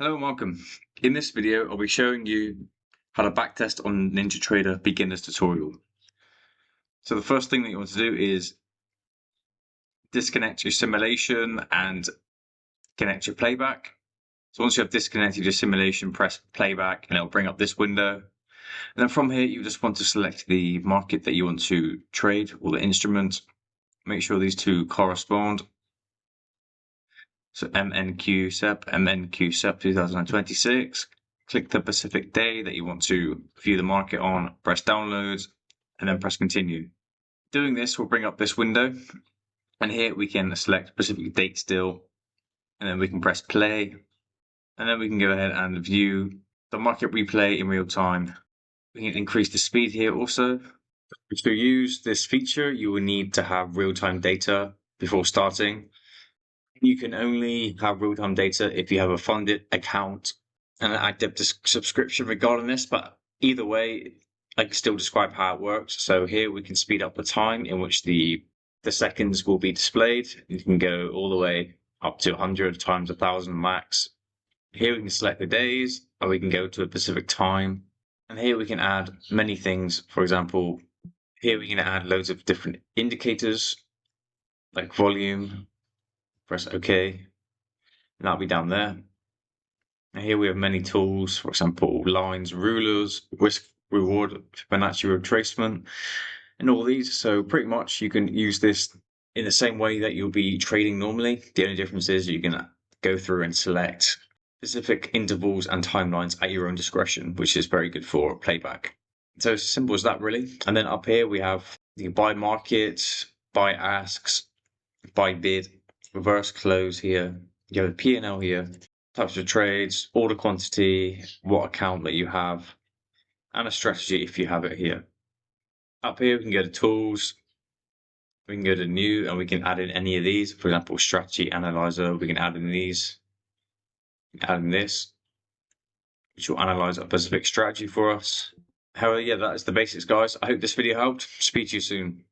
Hello and welcome. In this video, I'll be showing you how to backtest on Ninjatrader beginner's tutorial. So the first thing that you want to do is disconnect your simulation and connect your playback. So once you have disconnected your simulation, press playback and it'll bring up this window. And then from here, you just want to select the market that you want to trade or the instrument. Make sure these two correspond. So MNQ-SEP 2026. Click the specific day that you want to view the market on, press download, and then press continue. Doing this will bring up this window, and here we can select specific date still, and then we can press play, and then we can go ahead and view the market replay in real time. We can increase the speed here also. To use this feature, you will need to have real-time data before starting. You can only have real-time data if you have a funded account and an active subscription regarding this, but either way, I can still describe how it works. So here we can speed up the time in which the seconds will be displayed. You can go all the way up to 100 times 1,000 max. Here we can select the days, or we can go to a specific time. And here we can add many things. For example, here we can add loads of different indicators like volume. Press OK, and that'll be down there. And here we have many tools, for example, lines, rulers, risk, reward, Fibonacci retracement, and all these. So pretty much you can use this in the same way that you'll be trading normally. The only difference is you can go through and select specific intervals and timelines at your own discretion, which is very good for playback. So it's as simple as that, really. And then up here we have the buy market, buy asks, buy bid, reverse close here. You have the P&L here, types of trades, order quantity, what account that you have, and a strategy if you have it here. Up here, we can go to tools, we can go to new, and we can add in any of these. For example, strategy analyzer, we can add in these, add in this, which will analyze a specific strategy for us. However, yeah, that is the basics, guys. I hope this video helped. Speak to you soon.